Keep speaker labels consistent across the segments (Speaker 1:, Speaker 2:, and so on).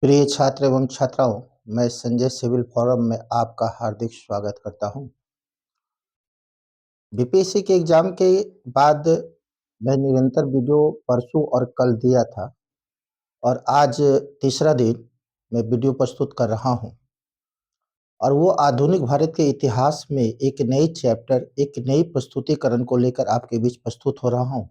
Speaker 1: प्रिय छात्र एवं छात्राओं, मैं संजय सिविल फोरम में आपका हार्दिक स्वागत करता हूं। बीपीएससी के एग्जाम के बाद मैं निरंतर वीडियो परसों और कल दिया था और आज तीसरा दिन मैं वीडियो प्रस्तुत कर रहा हूं और वो आधुनिक भारत के इतिहास में एक नई चैप्टर, एक नई प्रस्तुतिकरण को लेकर आपके बीच प्रस्तुत हो रहा हूं।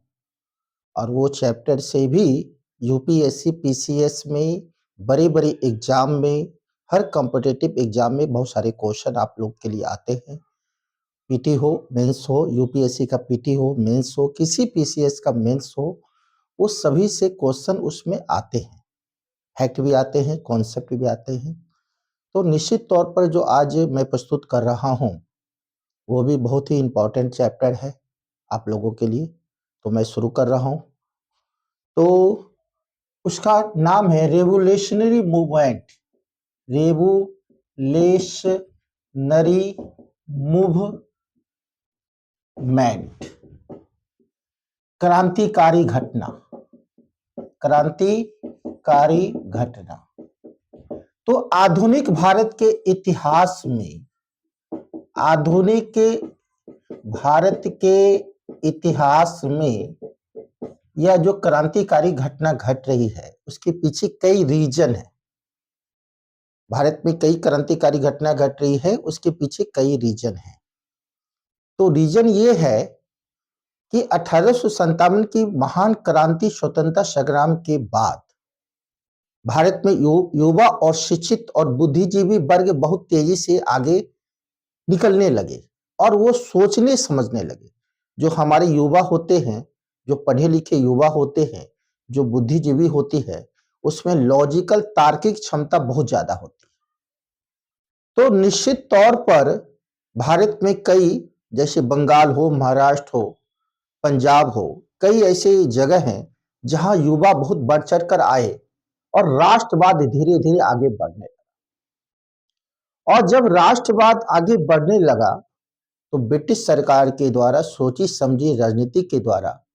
Speaker 1: और वो चैप्टर से भी यूपीएससी पीसीएस में बड़े-बड़े एग्जाम में, हर कॉम्पिटिटिव एग्जाम में बहुत सारे क्वेश्चन आप लोग के लिए आते हैं। पीटी हो, मेंस हो, यूपीएससी का पीटी हो, मेंस हो, किसी पीसीएस का मेंस हो, वो सभी से क्वेश्चन उसमें आते हैं। फैक्ट भी आते हैं, कॉन्सेप्ट भी आते हैं। तो निश्चित तौर पर जो आज मैं प्रस्तुत कर रहा हूँ, वो भी बहुत ही इम्पोर्टेंट चैप्टर है आप लोगों के लिए। तो मैं शुरू कर रहा हूँ। तो उसका नाम है रेवोल्यूशनरी मूवमेंट। रेवोल्यूशनरी मूवमेंट, क्रांतिकारी घटना, क्रांतिकारी घटना। तो आधुनिक भारत के इतिहास में, आधुनिक भारत के इतिहास में यह जो क्रांतिकारी घटना घट रही है, उसके पीछे कई रीजन है। भारत में कई क्रांतिकारी घटना घट रही है, उसके पीछे कई रीजन है। तो रीजन ये है कि 1857 की महान क्रांति स्वतंत्रता संग्राम के बाद भारत में युवा और शिक्षित और बुद्धिजीवी वर्ग बहुत तेजी से आगे निकलने लगे और वो सोचने समझने लगे। जो हमारे युवा होते हैं, जो पढ़े लिखे युवा होते हैं, जो बुद्धिजीवी होती है, उसमें लॉजिकल तार्किक क्षमता बहुत ज्यादा होती है। तो निश्चित तौर पर भारत में कई, जैसे बंगाल हो, महाराष्ट्र हो, पंजाब हो, कई ऐसे जगह हैं जहां युवा बहुत बढ़ चढ़ कर आए और राष्ट्रवाद धीरे धीरे आगे बढ़ने लगा। और जब राष्ट्रवाद आगे बढ़ने लगा तो ब्रिटिश सरकार के द्वारा सोची समझी राजनीति के द्वारा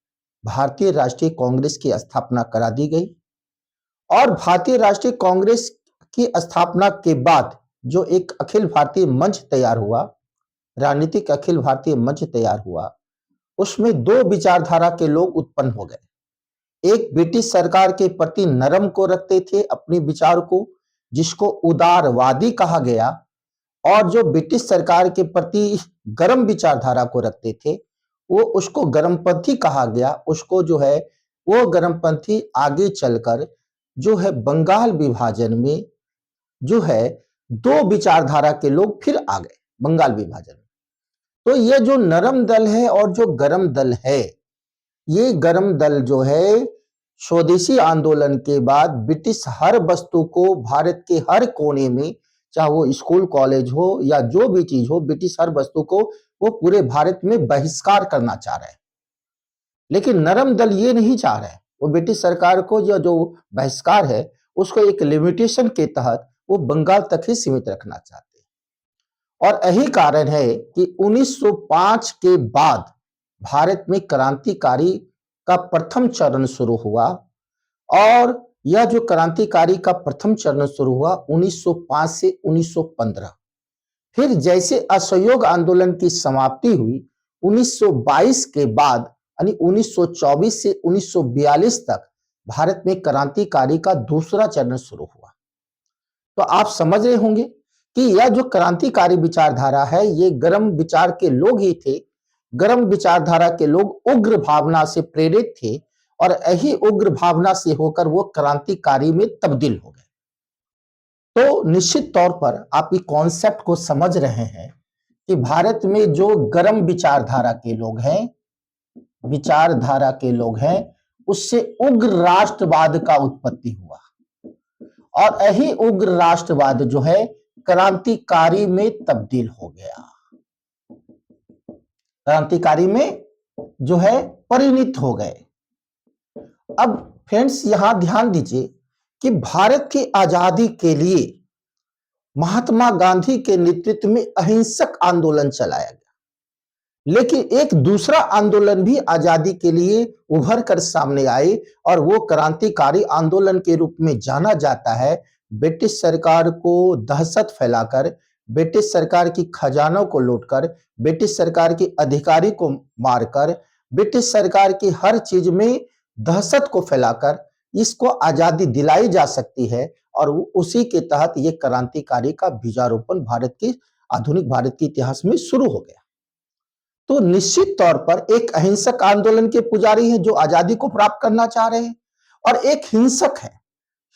Speaker 1: भारतीय राष्ट्रीय कांग्रेस की स्थापना करा दी गई। और भारतीय राष्ट्रीय कांग्रेस की स्थापना के बाद जो एक अखिल भारतीय मंच तैयार हुआ, राजनीतिक अखिल भारतीय मंच तैयार हुआ, उसमें दो विचारधारा के लोग उत्पन्न हो गए। एक ब्रिटिश सरकार के प्रति नरम को रखते थे अपने विचार को, जिसको उदारवादी कहा गया, और जो ब्रिटिश सरकार के प्रति गर्म विचारधारा को रखते थे, वो उसको गर्मपंथी कहा गया। उसको जो है वो गर्मपंथी आगे चलकर जो है बंगाल विभाजन में जो है दो विचारधारा के लोग फिर आ गए बंगाल विभाजन में। तो ये जो नरम दल है और जो गर्म दल है, ये गर्म दल जो है स्वदेशी आंदोलन के बाद ब्रिटिश हर वस्तु को भारत के हर कोने में, चाहे वो स्कूल कॉलेज हो या जो भी चीज हो, ब्रिटिश हर वस्तु को वो पूरे भारत में बहिष्कार करना चाह रहे हैं। लेकिन नरम दल ये नहीं चाह रहे, वो ब्रिटिश सरकार को जो बहिष्कार है उसको एक लिमिटेशन के तहत वो बंगाल तक ही सीमित रखना चाहते हैं। और यही कारण है कि 1905 के बाद भारत में क्रांतिकारी का प्रथम चरण शुरू हुआ। और यह जो क्रांतिकारी का प्रथम चरण शुरू हुआ 1905 से 1915। फिर जैसे असहयोग आंदोलन की समाप्ति हुई 1922 के बाद, यानी 1924 से 1942 तक भारत में क्रांतिकारी का दूसरा चरण शुरू हुआ। तो आप समझ रहे होंगे कि यह जो क्रांतिकारी विचारधारा है, ये गर्म विचार के लोग ही थे। गर्म विचारधारा के लोग उग्र भावना से प्रेरित थे और यही उग्र भावना से होकर वो क्रांतिकारी में तब्दील हो गए। तो निश्चित तौर पर आप ये कॉन्सेप्ट को समझ रहे हैं कि भारत में जो गर्म विचारधारा के लोग हैं, विचारधारा के लोग हैं, उससे उग्र राष्ट्रवाद का उत्पत्ति हुआ। और यही उग्र राष्ट्रवाद जो है क्रांतिकारी में तब्दील हो गया, क्रांतिकारी में जो है परिणित हो गए। अब फ्रेंड्स यहां ध्यान दीजिए कि भारत की आजादी के लिए महात्मा गांधी के नेतृत्व में अहिंसक आंदोलन चलाया गया। लेकिन एक दूसरा आंदोलन भी आजादी के लिए उभर कर सामने आए और वो क्रांतिकारी आंदोलन के रूप में जाना जाता है, ब्रिटिश सरकार को दहशत फैलाकर, ब्रिटिश सरकार की खजानों को लूटकर, ब्रिटिश सरकार के अधिकारी को मारकर, ब्रिटिश सरकार की हर चीज में दहशत को फैलाकर इसको आजादी दिलाई जा सकती है। और उसी के तहत ये क्रांतिकारी का बीजारोपण भारत के आधुनिक भारत के इतिहास में शुरू हो गया। तो निश्चित तौर पर एक अहिंसक आंदोलन के पुजारी हैं जो आजादी को प्राप्त करना चाह रहे हैं, और एक हिंसक है,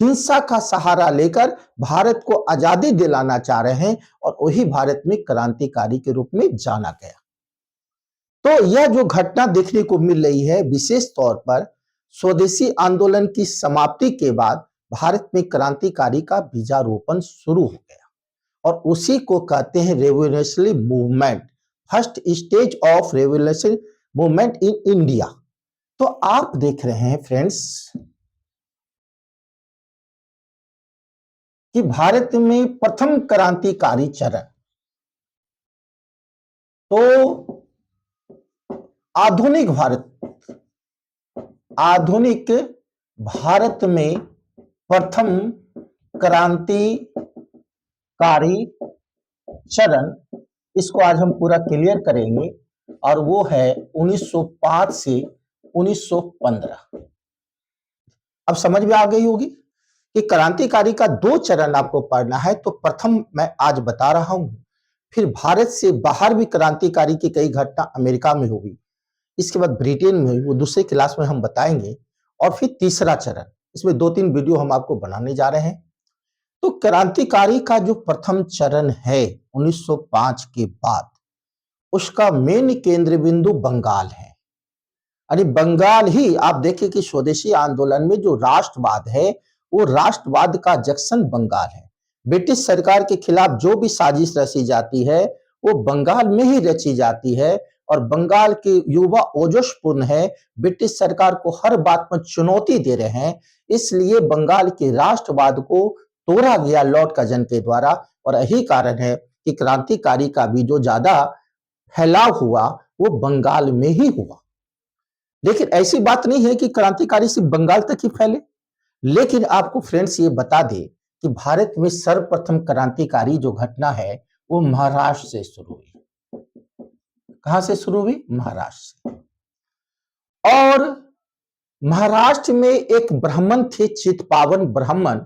Speaker 1: हिंसा का सहारा लेकर भारत को आजादी दिलाना चाह रहे हैं, और वही भारत में क्रांतिकारी के रूप में जाना गया। तो यह जो घटना देखने को मिल रही है, विशेष तौर पर स्वदेशी आंदोलन की समाप्ति के बाद भारत में क्रांतिकारी का बीजारोपण शुरू हो गया, और उसी को कहते हैं revolutionary movement, first stage of revolutionary movement in India. तो आप देख रहे हैं फ्रेंड्स कि भारत में प्रथम क्रांतिकारी चरण, तो आधुनिक भारत में प्रथम क्रांतिकारी चरण, इसको आज हम पूरा क्लियर करेंगे, और वो है 1905 से 1915। अब समझ में आ गई होगी कि क्रांतिकारी का 2 चरण आपको पढ़ना है। तो प्रथम मैं आज बता रहा हूं, फिर भारत से बाहर भी क्रांतिकारी की कई घटना अमेरिका में होगी, इसके बाद ब्रिटेन में हुई, वो दूसरे क्लास में हम बताएंगे। और फिर तीसरा चरण, इसमें 2-3 वीडियो हम आपको बनाने जा रहे हैं। तो क्रांतिकारी का जो प्रथम चरण है 1905 के बाद, उसका मेन केंद्र बिंदु बंगाल है। यानी बंगाल ही, आप देखिए कि स्वदेशी आंदोलन में जो राष्ट्रवाद है, वो राष्ट्रवाद का जंक्शन बंगाल है। ब्रिटिश सरकार के खिलाफ जो भी साजिश रची जाती है वो बंगाल में ही रची जाती है, और बंगाल के युवा ओजस्पूर्ण है, ब्रिटिश सरकार को हर बात में चुनौती दे रहे हैं। इसलिए बंगाल के राष्ट्रवाद को तोड़ा गया लॉर्ड कर्जन के द्वारा, और यही कारण है कि क्रांतिकारी का भी जो ज्यादा फैलाव हुआ वो बंगाल में ही हुआ। लेकिन ऐसी बात नहीं है कि क्रांतिकारी सिर्फ बंगाल तक ही फैले, लेकिन आपको फ्रेंड्स ये बता दे कि भारत में सर्वप्रथम क्रांतिकारी जो घटना है वो महाराष्ट्र से शुरू हुई। कहां से शुरू हुई? महाराष्ट्र से। और महाराष्ट्र में एक ब्राह्मण थे, चित्पावन ब्राह्मण,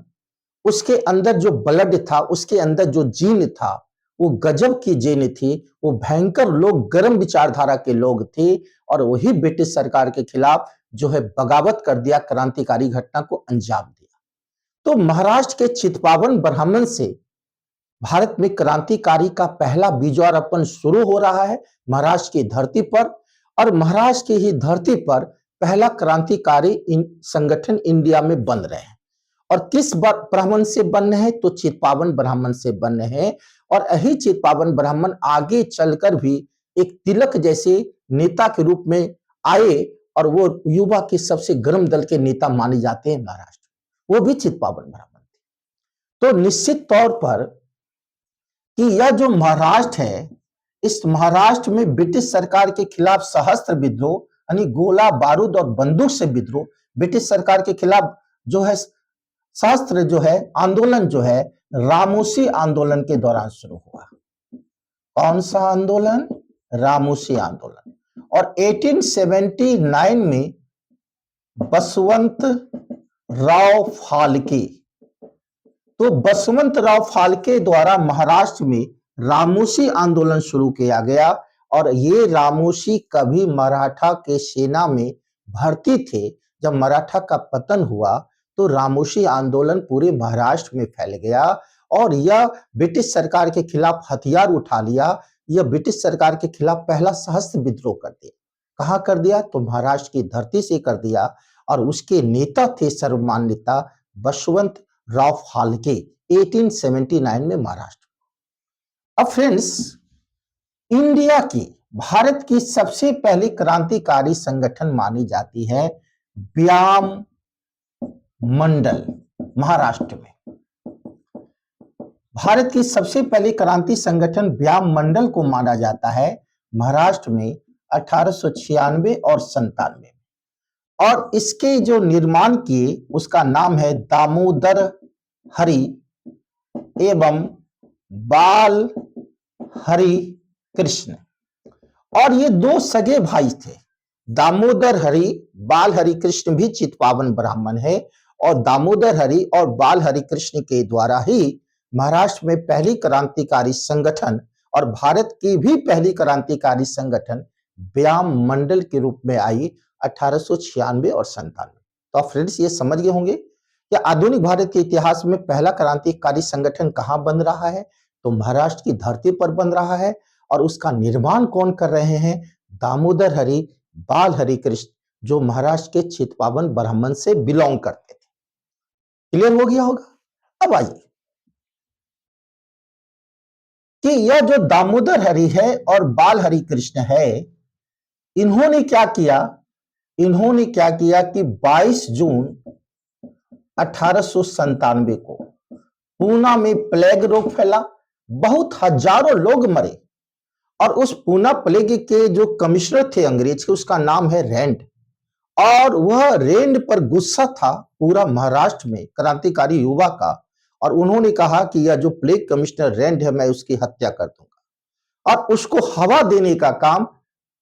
Speaker 1: उसके अंदर जो ब्लड था, उसके अंदर जो जीन था, वो गजब की जीन थी। वो भयंकर लोग, गर्म विचारधारा के लोग थे, और वही ब्रिटिश सरकार के खिलाफ जो है बगावत कर दिया, क्रांतिकारी घटना को अंजाम दिया। तो महाराष्ट्र के चित्पावन ब्राह्मण से भारत में क्रांतिकारी का पहला बीजारोपण शुरू हो रहा है, महाराष्ट्र की धरती पर। और महाराष्ट्र की ही धरती पर पहला क्रांतिकारी संगठन इंडिया में बन रहे हैं। और किस ब्राह्मण से बन रहे हैं? तो चित्पावन ब्राह्मण से बन रहे हैं। और यही चित्पावन ब्राह्मण आगे चलकर भी एक तिलक जैसे नेता के रूप में आए, और वो युवा के सबसे गर्म दल के नेता माने जाते हैं महाराष्ट्र, वो भी चित्पावन ब्राह्मण थे। तो निश्चित तौर पर कि यह जो महाराष्ट्र है, इस महाराष्ट्र में ब्रिटिश सरकार के खिलाफ सशस्त्र विद्रोह, यानी गोला बारूद और बंदूक से विद्रोह, ब्रिटिश सरकार के खिलाफ जो है शास्त्र जो है आंदोलन जो है रामोसी आंदोलन के दौरान शुरू हुआ। कौन सा आंदोलन? रामोसी आंदोलन। और 1879 में बसवंत राव फाल्के, तो बसवंत राव फाल्के द्वारा महाराष्ट्र में रामोसी आंदोलन शुरू किया गया। और ये रामोसी कभी मराठा के सेना में भर्ती थे। जब मराठा का पतन हुआ तो रामोसी आंदोलन पूरे महाराष्ट्र में फैल गया, और यह ब्रिटिश सरकार के खिलाफ हथियार उठा लिया। यह ब्रिटिश सरकार के खिलाफ पहला सशस्त्र विद्रोह कर दिया। कहां कर दिया? तो महाराष्ट्र की धरती से कर दिया। और उसके नेता थे सर्वमान्यता बसवंत राव फाल्के, 1879 में महाराष्ट्र। अब फ्रेंड्स, इंडिया की, भारत की सबसे पहली क्रांतिकारी संगठन मानी जाती है व्यायाम मंडल, महाराष्ट्र में। भारत की सबसे पहली क्रांति संगठन व्यायाम मंडल को माना जाता है महाराष्ट्र में 1896 और 97 में। और इसके जो निर्माण किए उसका नाम है दामोदर हरि एवं बाल हरि कृष्ण। और ये दो सगे भाई थे। दामोदर हरि बाल हरि कृष्ण भी चितपावन ब्राह्मण है, और दामोदर हरि और बाल हरि कृष्ण के द्वारा ही महाराष्ट्र में पहली क्रांतिकारी संगठन और भारत की भी पहली क्रांतिकारी संगठन व्यायाम मंडल के रूप में आई 1896 और 97। तो आप फ्रेंड्स ये समझ गए होंगे कि आधुनिक भारत के इतिहास में पहला क्रांतिकारी संगठन कहां बन रहा है, तो महाराष्ट्र की धरती पर बन रहा है। और उसका निर्माण कौन कर रहे हैं? दामोदर हरि बाल हरि कृष्ण, जो महाराष्ट्र के चितपावन ब्राह्मण से बिलोंग करते थे। क्लियर हो गया होगा। अब आइए कि यह जो दामोदर हरि है और बाल हरि कृष्ण है, इन्होंने क्या किया? इन्होंने क्या किया कि 22 जून 1897 को पूना में प्लेग रोग फैला, बहुत हजारों लोग मरे। और उस पूना प्लेग के जो कमिश्नर थे अंग्रेज के, उसका नाम है रैंड। और वह रैंड पर गुस्सा था पूरा महाराष्ट्र में क्रांतिकारी युवा का, और उन्होंने कहा कि यह जो प्लेग कमिश्नर रैंड है, मैं उसकी हत्या कर दूंगा। और उसको हवा देने का काम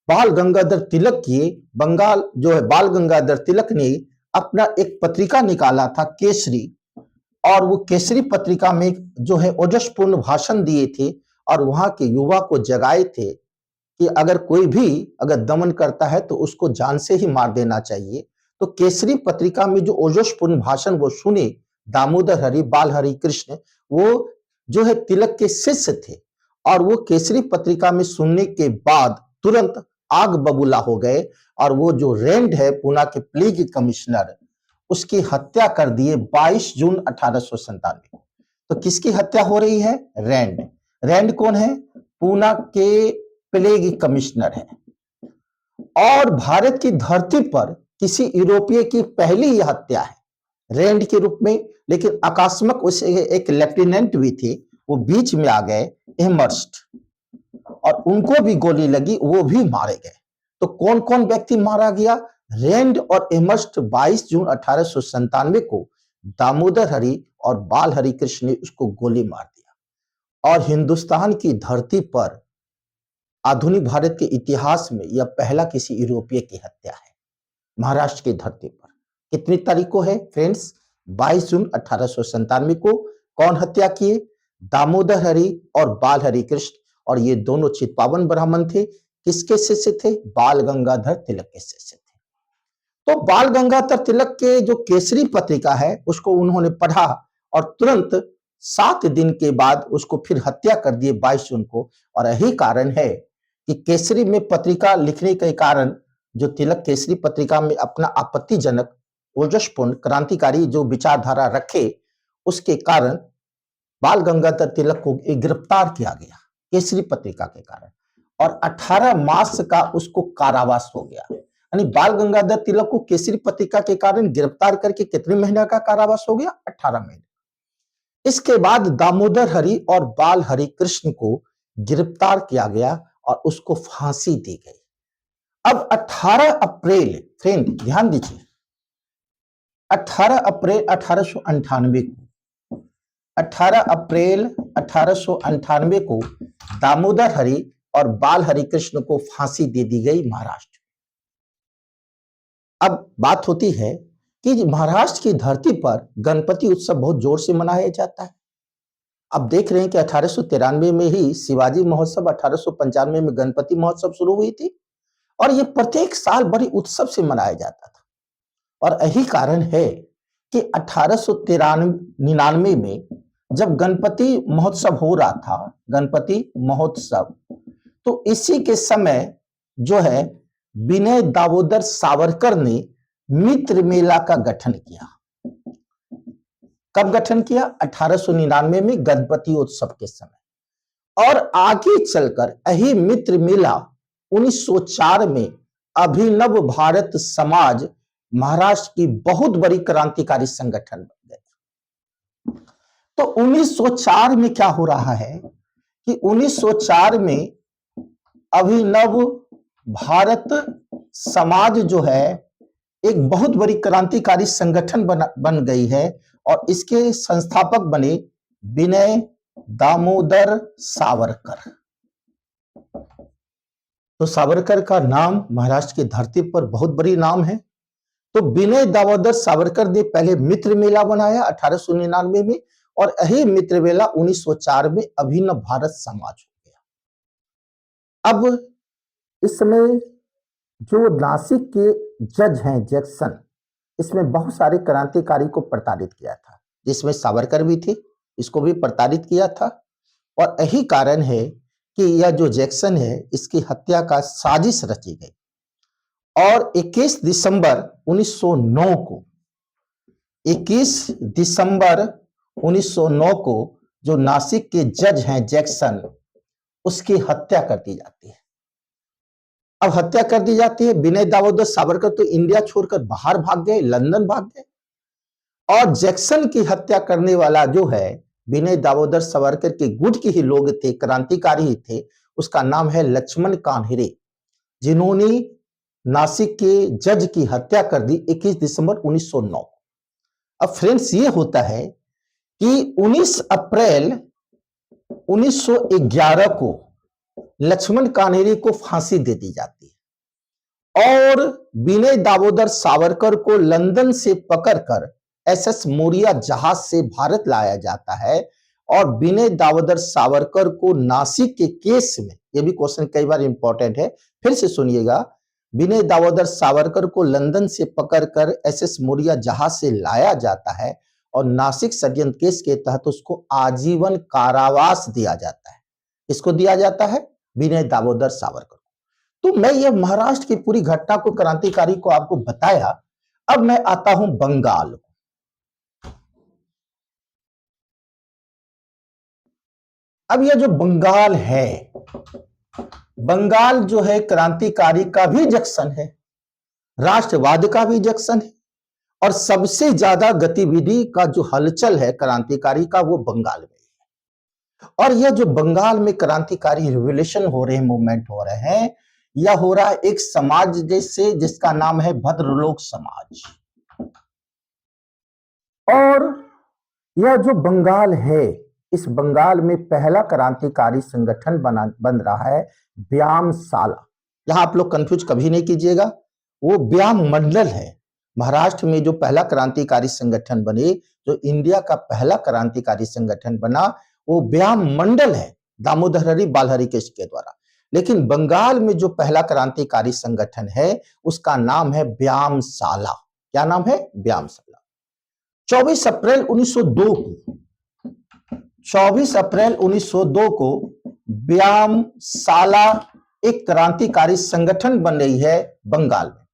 Speaker 1: बाल गंगाधर तिलक किए। बंगाल जो है, बाल गंगाधर तिलक ने अपना एक पत्रिका निकाला था केसरी, और वो केसरी पत्रिका में जो है ओजस्पूर्ण भाषण दिए थे, और वहां के युवा को जगाए थे कि अगर कोई भी अगर दमन करता है तो उसको जान से ही मार देना चाहिए। तो केसरी पत्रिका में जो ओजस्पूर्ण भाषण वो सुने दामोदर हरि बाल हरि कृष्ण, वो जो है तिलक के शिष्य थे, और वो केसरी पत्रिका में सुनने के बाद तुरंत आग बबूला हो गए, और वो जो रैंड है पूना के प्लेग कमिश्नर, उसकी हत्या कर दिए 22 जून 1897 को। तो किसकी हत्या हो रही है? रैंड। रैंड कौन है? पूना के प्लेग कमिश्नर है। और भारत की धरती पर किसी यूरोपीय की पहली यह हत्या है रैंड के रूप में। लेकिन आकस्मिक उसे एक लेफ्टिनेंट भी थे, वो बीच में आ गए, एमर्स्ट, और उनको भी गोली लगी, वो भी मारे गए। तो कौन कौन व्यक्ति मारा गया? रैंड और एमर्स्ट 22 जून 1897 को दामोदर हरि और बाल हरि कृष्ण ने उसको गोली मार दिया। और हिंदुस्तान की धरती पर आधुनिक भारत के इतिहास में यह पहला किसी यूरोपीय की हत्या है महाराष्ट्र की धरती पर। कितनी तारीख को है फ्रेंड्स? 22 जून 1897 को। कौन हत्या किए? दामोदर हरि और बाल हरि कृष्ण। और ये दोनों चितपावन ब्राह्मण थे। किसके शिष्य थे? बाल गंगाधर तिलक के शिष्य थे। तो बाल गंगाधर तिलक के जो केसरी पत्रिका है उसको उन्होंने पढ़ा, और तुरंत 7 दिन के बाद उसको फिर हत्या कर दिए 22 जून को। और यही कारण है कि केसरी में पत्रिका लिखने के कारण जो तिलक केसरी पत्रिका में अपना आपत्तिजनक ओजस्पूर्ण क्रांतिकारी जो विचारधारा रखे, उसके कारण बाल गंगाधर तिलक को गिरफ्तार किया गया केसरी पत्रिका के कारण, और 18 मास का उसको कारावास हो गया। यानी बाल गंगाधर तिलक को केसरी पत्रिका के कारण गिरफ्तार करके कितने महीने का कारावास हो गया? 18 महीने। इसके बाद दामोदर हरि और बाल हरि कृष्ण को गिरफ्तार किया गया और उसको फांसी दी गई। अब 18 अप्रैल, फ्रेंड ध्यान दीजिए, 18 अप्रैल 1898 को, 18 अप्रैल 1898 को दामोदर हरि और बाल हरि कृष्ण को फांसी दे दी गई महाराष्ट्र। अब बात होती है कि महाराष्ट्र की धरती पर गणपति उत्सव बहुत जोर से मनाया जाता है। अब देख रहे हैं कि 1893 में ही शिवाजी महोत्सव, 1895 में गणपति महोत्सव शुरू हुई थी, और ये प्रत्येक साल बड़ी उत्सव से मनाया जाता था। और यही कारण है कि 1899 में जब गणपति महोत्सव हो रहा था, गणपति महोत्सव, तो इसी के समय जो है विनय दामोदर सावरकर ने मित्र मेला का गठन किया। कब गठन किया? 1899 में गणपति उत्सव के समय। और आगे चलकर यही मित्र मेला 1904 में अभिनव भारत समाज महाराष्ट्र की बहुत बड़ी क्रांतिकारी संगठन बन गए। तो 1904 में क्या हो रहा है कि 1904 में अभिनव भारत समाज जो है एक बहुत बड़ी क्रांतिकारी संगठन बन गई है, और इसके संस्थापक बने विनय दामोदर सावरकर। तो सावरकर का नाम महाराष्ट्र की धरती पर बहुत बड़ी नाम है। तो विनय दामोदर सावरकर ने पहले मित्र मेला बनाया 1899 में, और यही मित्र मेला 1904 में अभिन्न भारत समाज हो गया। अब इस समय जो नासिक के जज हैं जैक्सन, इसमें बहुत सारे क्रांतिकारी को प्रताड़ित किया था, जिसमें सावरकर भी थे, इसको भी प्रताड़ित किया था। और यही कारण है कि यह जो जैक्सन है इसकी हत्या का साजिश रची गई। और 21 दिसंबर 1909 को 21 दिसंबर 1909 को जो नासिक के जज हैं जैक्सन, उसकी हत्या कर दी जाती है। अब हत्या कर दी जाती है। विनय दामोदर सावरकर तो इंडिया छोड़कर बाहर भाग गए, लंदन भाग गए। और जैक्सन की हत्या करने वाला जो है विनय दामोदर सावरकर के गुट के ही लोग थे, क्रांतिकारी ही थे। उसका नाम है लक्ष्मण कान्हेरे, जिन्होंने नासिक के जज की हत्या कर दी 21 दिसंबर 1909। अब फ्रेंड्स ये होता है कि 19 अप्रैल 1911 को लक्ष्मण कान्हेरे को फांसी दे दी जाती है और विनय दामोदर सावरकर को लंदन से पकड़कर SS मोरिया जहाज से भारत लाया जाता है। और विनय दामोदर सावरकर को नासिक के केस में, यह भी क्वेश्चन कई बार इंपॉर्टेंट है, फिर से सुनिएगा, विनय दामोदर सावरकर को लंदन से पकड़कर SS मोरिया जहाज से लाया जाता है और नासिक षड्यंत्र केस के तहत उसको आजीवन कारावास दिया जाता है। इसको दिया जाता है विनय दामोदर सावरकर को। तो मैं ये महाराष्ट्र की पूरी घटना को, क्रांतिकारी को आपको बताया। अब मैं आता हूं बंगाल। अब यह जो बंगाल है, बंगाल जो है क्रांतिकारी का भी जंक्शन है, राष्ट्रवाद का भी जंक्शन है, और सबसे ज्यादा गतिविधि का जो हलचल है क्रांतिकारी का वो बंगाल में है। और यह जो बंगाल में क्रांतिकारी रिवोल्यूशन हो रहे हैं, मूवमेंट हो रहे हैं, यह हो रहा है एक समाज जैसे जिसका नाम है भद्रलोक समाज। और यह जो बंगाल है, इस बंगाल में पहला क्रांतिकारी संगठन बन रहा है व्यायामशाला। यहां आप लोग कंफ्यूज कभी नहीं कीजिएगा, वो व्यायाम मंडल है। महाराष्ट्र में जो पहला क्रांतिकारी संगठन बने, जो इंडिया का पहला क्रांतिकारी संगठन बना, वो व्यायाम मंडल है दामोदर हरि बालहरिकेश के द्वारा। लेकिन बंगाल में जो पहला क्रांतिकारी संगठन है उसका नाम है व्यायामशाला। क्या नाम है? व्यायामशाला। 24 अप्रैल 1902 को 24 अप्रैल 1902 को व्यायामशाला एक क्रांतिकारी संगठन बन रही है बंगाल में।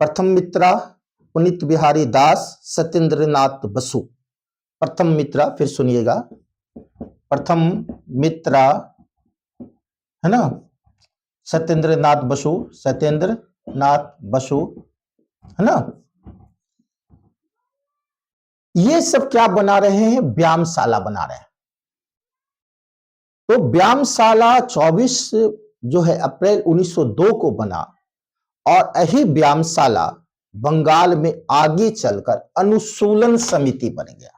Speaker 1: प्रथम मित्रा पुनीत बिहारी दास, सत्येंद्रनाथ बसु। प्रथम मित्रा, फिर सुनिएगा, प्रथम मित्रा है ना, सत्येंद्रनाथ बसु, सत्येंद्रनाथ बसु है ना। ये सब क्या बना रहे हैं? व्यायामशाला बना रहे हैं। तो व्यायामशाला 24 जो है अप्रैल 1902 को बना, और यही व्यायामशाला बंगाल में आगे चलकर अनुशीलन समिति बन गया।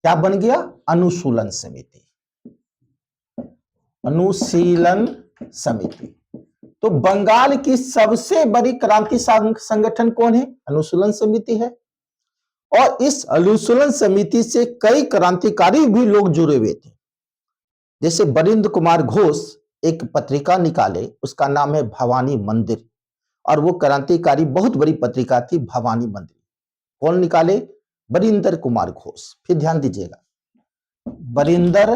Speaker 1: क्या बन गया? अनुशीलन समिति, अनुशीलन समिति। तो बंगाल की सबसे बड़ी क्रांति संगठन कौन है? अनुशीलन समिति है। और इस अनुशीलन समिति से कई क्रांतिकारी भी लोग जुड़े हुए थे। जैसे बरिंद्र कुमार घोष एक पत्रिका निकाले, उसका नाम है भवानी मंदिर, और वो क्रांतिकारी बहुत बड़ी पत्रिका थी भवानी मंदिर। कौन निकाले? बरिंदर कुमार घोष। फिर ध्यान दीजिएगा, बरिंदर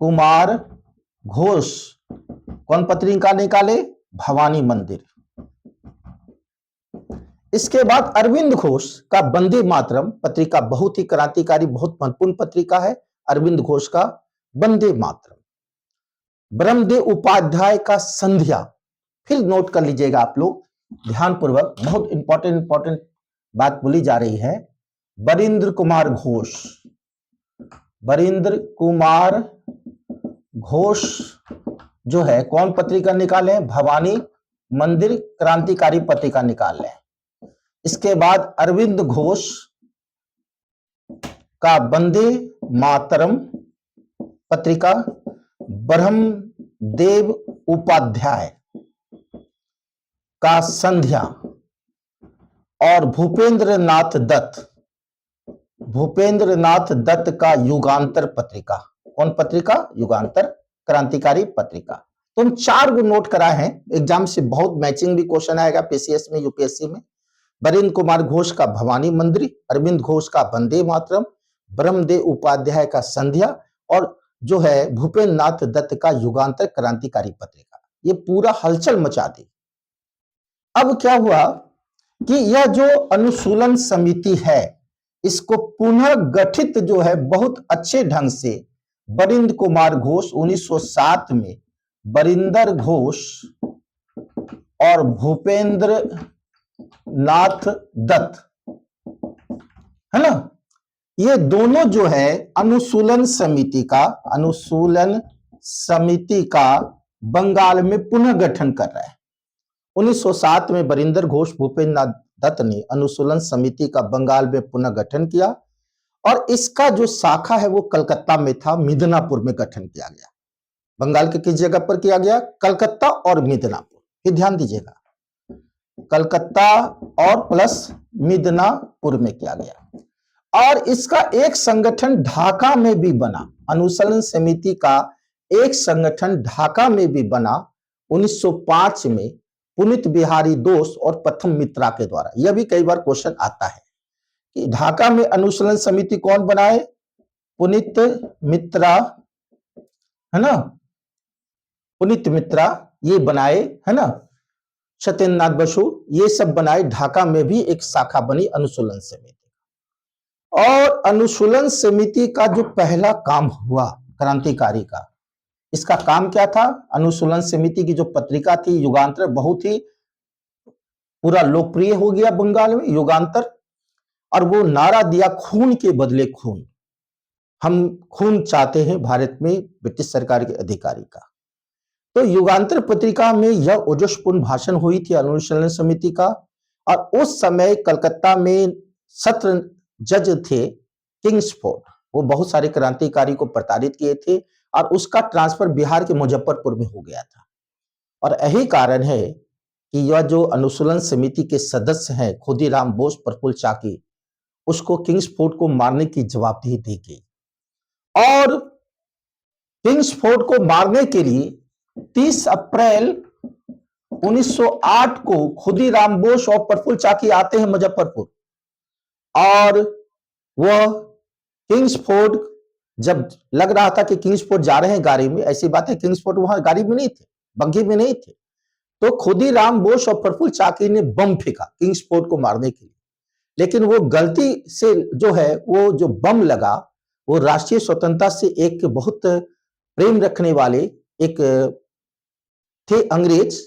Speaker 1: कुमार घोष कौन पत्रिका निकाले? भवानी मंदिर। इसके बाद अरविंद घोष का वंदे मातरम पत्रिका, बहुत ही क्रांतिकारी, बहुत महत्वपूर्ण पत्रिका है अरविंद घोष का वंदे मातरम। ब्रह्मदेव उपाध्याय का संध्या। फिर नोट कर लीजिएगा आप लोग ध्यानपूर्वक, बहुत इंपॉर्टेंट बात बोली जा रही है। बरिंद्र कुमार घोष, बरिंद्र कुमार घोष जो है कौन पत्रिका निकाले हैं? भवानी मंदिर क्रांतिकारी पत्रिका निकाल रहे हैं। इसके बाद अरविंद घोष का वंदे मातरम पत्रिका, ब्रह्मदेव उपाध्याय का संध्या और भूपेंद्र नाथ दत्त का युगांतर पत्रिका। कौन पत्रिका? युगांतर, क्रांतिकारी पत्रिका। तो हम 4 गो नोट कराए हैं, एग्जाम से बहुत मैचिंग भी क्वेश्चन आएगा पीसीएस में, यूपीएससी में। बरिंद्र कुमार घोष का भवानी मंदिर, अरविंद घोष का वंदे मातरम, ब्रह्मदेव उपाध्याय का संध्या और जो है भूपेंद्र नाथ दत्त का युगांतर क्रांतिकारी पत्रिका। ये पूरा हलचल मचा दी। अब क्या हुआ कि यह जो अनुशीलन समिति है, इसको पुनः गठित जो है बहुत अच्छे ढंग से बरिंद्र कुमार घोष 1907 में बरिंदर घोष और भूपेंद्र नाथ दत्त, है ना, ये दोनों जो है अनुशीलन समिति का बंगाल में पुनः गठन कर रहा है। 1907 में बरिंदर घोष भूपेंद्र नाथ दत्त ने अनुशीलन समिति का बंगाल में पुनः गठन किया और इसका जो शाखा है वो कलकत्ता में था, मिदनापुर में गठन किया गया। बंगाल के किस जगह पर किया गया? कलकत्ता और मिदनापुर। फिर ध्यान दीजिएगा, कलकत्ता और प्लस मिदनापुर में किया गया। और इसका एक संगठन ढाका में भी बना, अनुशीलन समिति का एक संगठन ढाका में भी बना 1905 में पुनीत बिहारी दोष और प्रथम मित्रा के द्वारा। यह भी कई बार क्वेश्चन आता है कि ढाका में अनुशीलन समिति कौन बनाए? पुनीत मित्रा, है ना, पुनीत मित्रा ये बनाए, है ना, सत्येंद्र नाथ बसु ये सब बनाए। ढाका में भी एक शाखा बनी अनुशीलन समिति। और अनुशीलन समिति का जो पहला काम हुआ क्रांतिकारी का, इसका काम क्या था? अनुशीलन समिति की जो पत्रिका थी युगांतर, बहुत ही पूरा लोकप्रिय हो गया बंगाल में युगांतर, और वो नारा दिया खून के बदले खून। हम खून चाहते हैं भारत में ब्रिटिश सरकार के अधिकारी का। तो युगांतर पत्रिका में यह ओजस्पूर्ण भाषण हुई थी अनुशीलन समिति का। और उस समय कलकत्ता में सत्र जज थे किंग्सफोर्ड, वो बहुत सारे क्रांतिकारी को प्रताड़ित किए थे और उसका ट्रांसफर बिहार के मुजफ्फरपुर में हो गया था। और यही कारण है कि यह जो अनुशीलन समिति के सदस्य हैं खुदीराम बोस, प्रफुल्ल चाकी, उसको किंग्सफोर्ड को मारने की जवाबदेही दी गई। और किंग्सफोर्ड को मारने के लिए 30 अप्रैल 1908 को खुदीराम बोस और प्रफुल्ल चाकी आते हैं मुजफ्फरपुर। और वह किंग्सफोर्ड, जब लग रहा था कि किंग्सफोर्ड जा रहे हैं गाड़ी में, ऐसी बात है किंग्सफोर्ड वहां गाड़ी में नहीं थे, बग्घी में नहीं थे, तो खुदीराम बोस और प्रफुल्ल चाकी ने बम फेंका किंग्सफोर्ड को मारने के लिए। लेकिन वो गलती से जो है वो जो बम लगा वो राष्ट्रीय स्वतंत्रता से एक बहुत प्रेम रखने वाले एक थे अंग्रेज,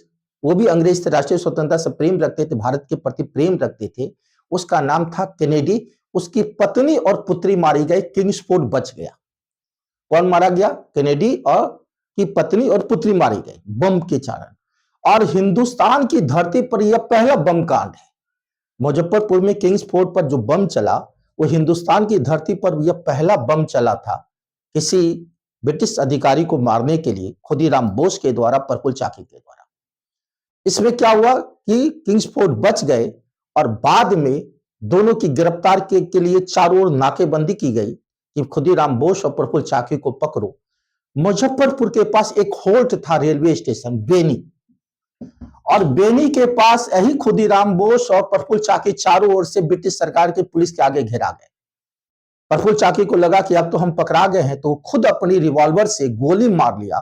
Speaker 1: वो भी अंग्रेज थे, राष्ट्रीय स्वतंत्रता से प्रेम रखते थे, भारत के प्रति प्रेम रखते थे। उसका नाम था केनेडी। उसकी पत्नी और पुत्री मारी गई, किंग्सफोर्ड बच गया। कौन मारा गया? केनेडी और की पत्नी और पुत्री मारी गई बम के कारण। और हिंदुस्तान की धरती पर यह पहला बम कांड है। मुजफ्फरपुर में किंग्सफोर्ड पर जो बम चला वो हिंदुस्तान की धरती पर यह पहला बम चला था किसी ब्रिटिश अधिकारी को मारने के लिए खुदीराम बोस के द्वारा, प्रफुल्ल चाकी के द्वारा। इसमें क्या हुआ कि किंग्सफोर्ड बच गए और बाद में दोनों की गिरफ्तार के लिए चारों ओर नाकेबंदी की गई कि खुदीराम बोस और प्रफुल्ल चाकी को पकड़ो। मुजफ्फरपुर के पास एक होल्ट था रेलवे स्टेशन बेनी, और बेनी के पास यही खुदीराम बोस और प्रफुल्ल चाकी चारों ओर से ब्रिटिश सरकार के पुलिस के आगे घेरा गए। प्रफुल्ल चाकी को लगा कि अब तो हम पकड़ा गए हैं, तो खुद अपनी रिवॉल्वर से गोली मार लिया,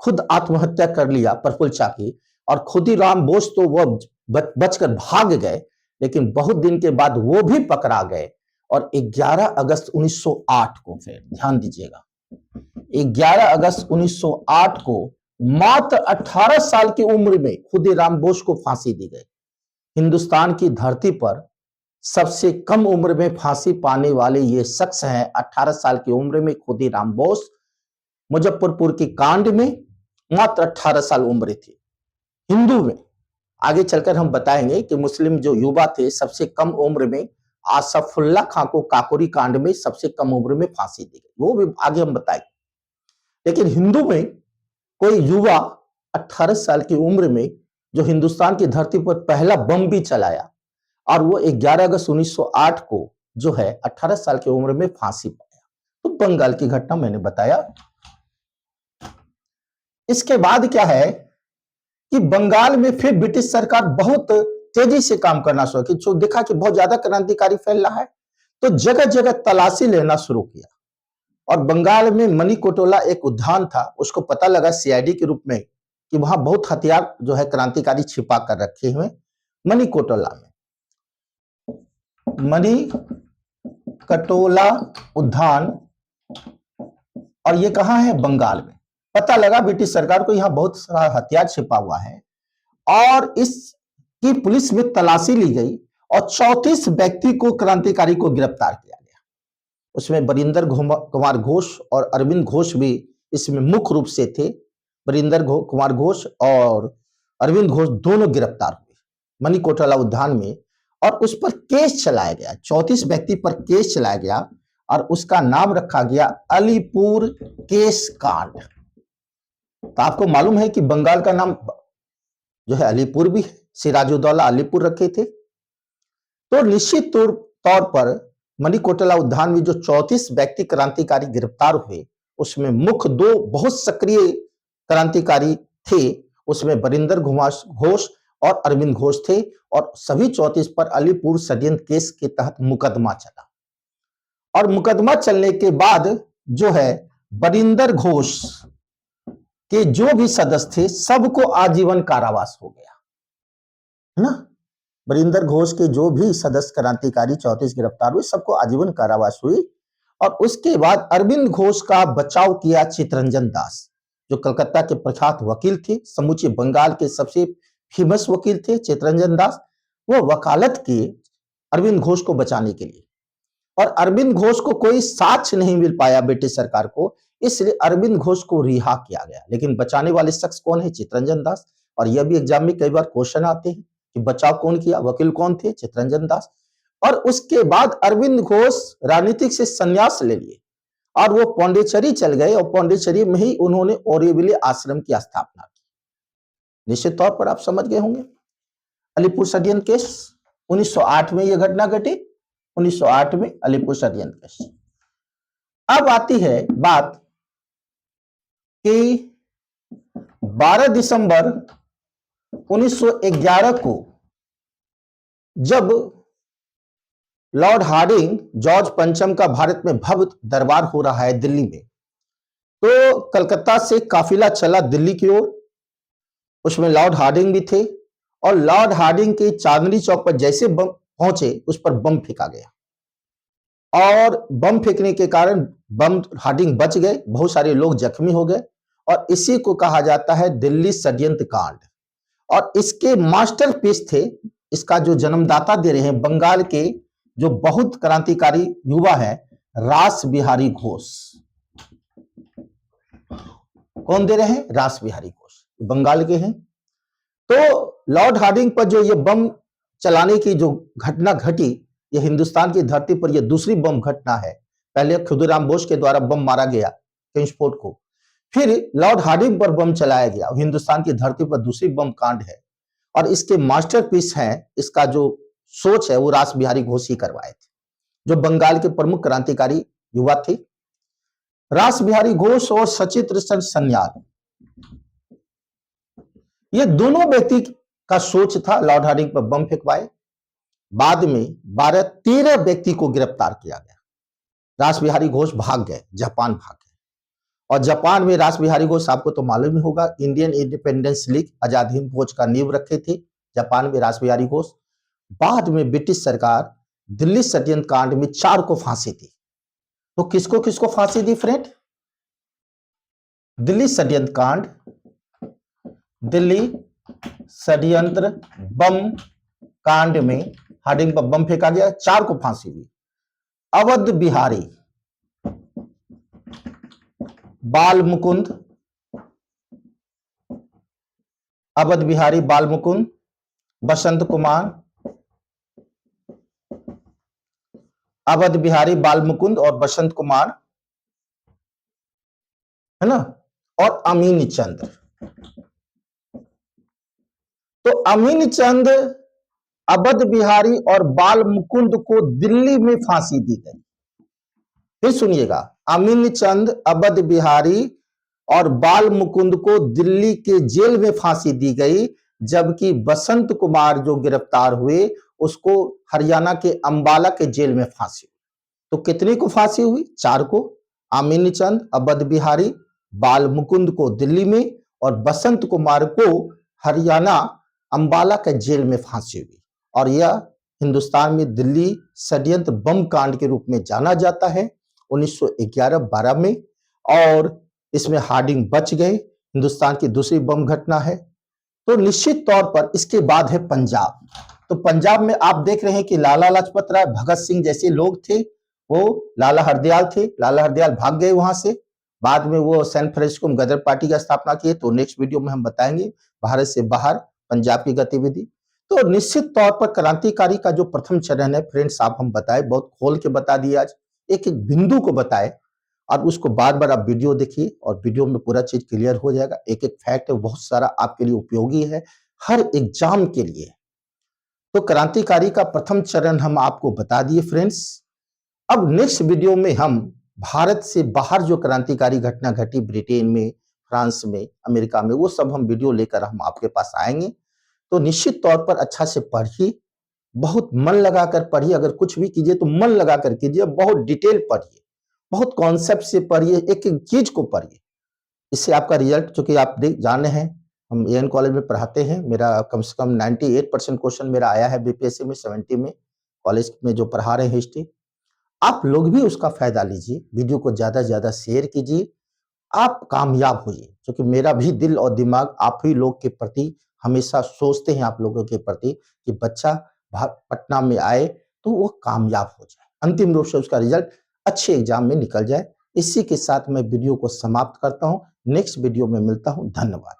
Speaker 1: खुद आत्महत्या कर लिया प्रफुल्ल चाकी। और खुदीराम बोस तो वो बचकर भाग गए, लेकिन बहुत दिन के बाद वो भी पकड़ा गए। और 11 अगस्त 1908 को, फिर ध्यान दीजिएगा, 11 अगस्त 1908 को मात्र 18 साल की उम्र में खुदीराम बोस को फांसी दी गई। हिंदुस्तान की धरती पर सबसे कम उम्र में फांसी पाने वाले ये शख्स हैं। 18 साल की उम्र में खुदीराम बोस, मुजफ्फरपुर के कांड में मात्र 18 साल उम्र थी। हिंदू में आगे चलकर हम बताएंगे कि मुस्लिम जो युवा थे सबसे कम उम्र में आसफुल्ला खां को काकोरी कांड में सबसे कम उम्र में फांसी दी गई, वो भी आगे हम बताएंगे। लेकिन हिंदू में कोई युवा 18 साल की उम्र में जो हिंदुस्तान की धरती पर पहला बम भी चलाया, और वो 11 अगस्त 1908 को जो है 18 साल की उम्र में फांसी पाया। तो बंगाल की घटना मैंने बताया। इसके बाद क्या है कि बंगाल में फिर ब्रिटिश सरकार बहुत तेजी से काम करना शुरू की। जो देखा कि बहुत ज्यादा क्रांतिकारी फैल रहा है, तो जगह जगह तलाशी लेना शुरू किया। और बंगाल में मणिकोटला एक उद्यान था, उसको पता लगा सीआईडी के रूप में कि वहां बहुत हथियार जो है क्रांतिकारी छिपा कर रखे हुए मणिकोटला में। मणिकटोला उद्यान, और ये कहां है? बंगाल में। पता लगा ब्रिटिश सरकार को यहां बहुत सारा हथियार छिपा हुआ है, और इसकी पुलिस में तलाशी ली गई और 34 व्यक्ति को क्रांतिकारी को गिरफ्तार किया गया। उसमें बरिंदर कुमार घोष और अरविंद घोष भी इसमें मुख्य रूप से थे। बरिंदर कुमार घोष और अरविंद घोष दोनों गिरफ्तार हुए मणिकोटला उद्यान में, और उस पर केस चलाया गया। 34 व्यक्ति पर केस चलाया गया और उसका नाम रखा गया अलीपुर केस कांड। तो आपको मालूम है कि बंगाल का नाम जो है अलीपुर भी है, सिराजुद्दौला अलीपुर रखे थे। तो निश्चित तौर पर मणिकोटला उद्यान में जो 34 व्यक्ति क्रांतिकारी गिरफ्तार हुए, उसमें मुख्य 2 बहुत सक्रिय क्रांतिकारी थे। उसमें बरिंदर घोष और अरविंद घोष थे, और सभी 34 पर अलीपुर षड्यंत्र केस के तहत मुकदमा चला। और मुकदमा चलने के बाद जो है बरिंदर घोष के जो भी सदस्य थे सबको आजीवन कारावास हो गया, है ना। बरिंदर घोष के जो भी सदस्य क्रांतिकारी 34 गिरफ्तार हुए, सबको आजीवन कारावास हुई। और उसके बाद अरविंद घोष का बचाव किया चितरंजन दास, जो कलकत्ता के प्रख्यात वकील थे, समूचे बंगाल के सबसे फेमस वकील थे चितरंजन दास। वो वकालत किए अरविंद घोष को बचाने के लिए, और अरविंद घोष को कोई साक्ष्य नहीं मिल पाया ब्रिटिश सरकार को, इसलिए अरविंद घोष को रिहा किया गया। लेकिन बचाने वाले शख्स कौन है? चितरंजन दास। और यह भी एग्जाम में कई बार क्वेश्चन आते हैं कि बचाव कौन किया, वकील कौन थे? चितरंजन दास। और उसके बाद अरविंद घोष राजनीतिक से संन्यास ले लिए और वो पौंडीचेरी चल गए, और पौंडीचेरी में ही उन्होंने ओरोविले आश्रम की स्थापना की। निश्चित तौर पर आप समझ गए होंगे अलीपुर षड्यंत्र केस 1908 में यह घटना घटी। 1908 में अलीपुर षड्यंत्र केस। अब आती है बात कि 12 दिसंबर 1911 को जब लॉर्ड हार्डिंग जॉर्ज पंचम का भारत में भव्य दरबार हो रहा है दिल्ली में, तो कलकत्ता से काफिला चला दिल्ली की ओर। उसमें लॉर्ड हार्डिंग भी थे, और लॉर्ड हार्डिंग के चांदनी चौक पर जैसे बम पहुंचे, उस पर बम फेंका गया, और बम फेंकने के कारण बम हार्डिंग बच गए, बहुत सारे लोग जख्मी हो गए, और इसी को कहा जाता है दिल्ली षड्यंत्र कांड। और इसके मास्टरपीस थे, इसका जो जन्मदाता दे रहे हैं बंगाल के जो बहुत क्रांतिकारी युवा है, रास बिहारी घोष। कौन दे रहे हैं? रास बिहारी घोष, बंगाल के हैं। तो लॉर्ड हार्डिंग पर जो ये बम चलाने की जो घटना घटी, ये हिंदुस्तान की धरती पर यह दूसरी बम घटना है। पहले खुदीराम बोस के द्वारा बम मारा गया किंग्सफोर्ड को, फिर लॉर्ड हार्डिंग पर बम चलाया गया। हिंदुस्तान की धरती पर दूसरी बम कांड है, और इसके मास्टरपीस हैं, इसका जो सोच है वो रास बिहारी घोष ही करवाए थे, जो बंगाल के प्रमुख क्रांतिकारी युवा थे। रास बिहारी घोष और सचित्र चंद्र सन्याल, ये दोनों व्यक्ति का सोच था लॉर्ड हार्डिंग पर बम फेंकवाए। बाद में 12-13 व्यक्ति को गिरफ्तार किया गया। रास बिहारी घोष भाग गए, जापान भाग गए, और जापान में रास बिहारी घोष आपको तो मालूम ही होगा, Indian independence league Azad Hind फौज का नींव रखे थे जापान में रास बिहारी घोष। बाद में ब्रिटिश सरकार दिल्ली षड्यंत्र कांड में 4 को फांसी दी। तो किसको किसको फांसी दी फ्रेंड? दिल्ली षड्यंत्र कांड, दिल्ली षड्यंत्र बम कांड में हार्डिंग पर बम फेंका गया, 4 को फांसी हुई। अवध बिहारी बाल मुकुंद, अवध बिहारी बाल मुकुंद, बसंत कुमार, अवध बिहारी, बाल मुकुंद और बसंत कुमार, है ना, और अमीन चंद। तो अमीन चंद, अवध बिहारी और बाल मुकुंद को दिल्ली में फांसी दी गई। फिर सुनिएगा, अमीन चंद, अवध बिहारी और बाल मुकुंद को दिल्ली के जेल में फांसी दी गई, जबकि बसंत कुमार जो गिरफ्तार हुए उसको हरियाणा के अंबाला के जेल में फांसी हुई। तो कितने को फांसी हुई? 4 को। अमीन चंद, अवध बिहारी, बाल मुकुंद को दिल्ली में और बसंत कुमार को हरियाणा अंबाला के जेल में फांसी हुई। और यह हिंदुस्तान में दिल्ली षड्यंत्र बम कांड के रूप में जाना जाता है 1911-12 में। और इसमें हार्डिंग बच गए। हिंदुस्तान की दूसरी बम घटना है। तो निश्चित तौर पर इसके बाद है पंजाब। तो पंजाब में आप देख रहे हैं कि लाला लाजपत राय, भगत सिंह जैसे लोग थे। वो लाला हरदयाल थे, लाला हरदयाल भाग गए वहां से। बाद में वो सैन फ्रांसिस्को में गदर पार्टी का स्थापना किए। तो नेक्स्ट वीडियो में हम बताएंगे भारत से बाहर पंजाब की गतिविधि। तो निश्चित तौर पर क्रांतिकारी का जो प्रथम चरण है फ्रेंड्स, आप हम बताए, बहुत खोल के बता दिए आज, एक एक बिंदु को बताए। और उसको बार बार आप वीडियो देखिए और वीडियो में पूरा चीज क्लियर हो जाएगा। एक एक फैक्ट है, बहुत सारा आपके लिए उपयोगी है हर एग्जाम के लिए। तो क्रांतिकारी का प्रथम चरण हम आपको बता दिए फ्रेंड्स। अब नेक्स्ट वीडियो में हम भारत से बाहर जो क्रांतिकारी घटना घटी ब्रिटेन में, फ्रांस में, अमेरिका में, वो सब हम वीडियो लेकर हम आपके पास आएंगे। तो निश्चित तौर पर अच्छा से पढ़िए, बहुत मन लगाकर पढ़िए। अगर कुछ भी कीजिए तो मन लगाकर कीजिए, बहुत डिटेल पढ़िए, बहुत कॉन्सेप्ट से पढ़िए, एक एक चीज को पढ़िए। इससे आपका रिजल्ट, चूंकि आप जाने हैं हम एएन कॉलेज में पढ़ाते हैं, मेरा कम से कम 98% क्वेश्चन मेरा आया है बीपीएससी में, 70 में कॉलेज में जो पढ़ा रहे हैं हिस्ट्री। आप लोग भी उसका फायदा लीजिए, वीडियो को ज्यादा से ज्यादा शेयर कीजिए, आप कामयाब होइए। क्योंकि मेरा भी दिल और दिमाग आप ही लोग के प्रति हमेशा सोचते हैं, आप लोगों के प्रति, कि बच्चा पटना में आए तो वो कामयाब हो जाए, अंतिम रूप से उसका रिजल्ट अच्छे एग्जाम में निकल जाए। इसी के साथ मैं वीडियो को समाप्त करता हूं। नेक्स्ट वीडियो में मिलता हूं। धन्यवाद।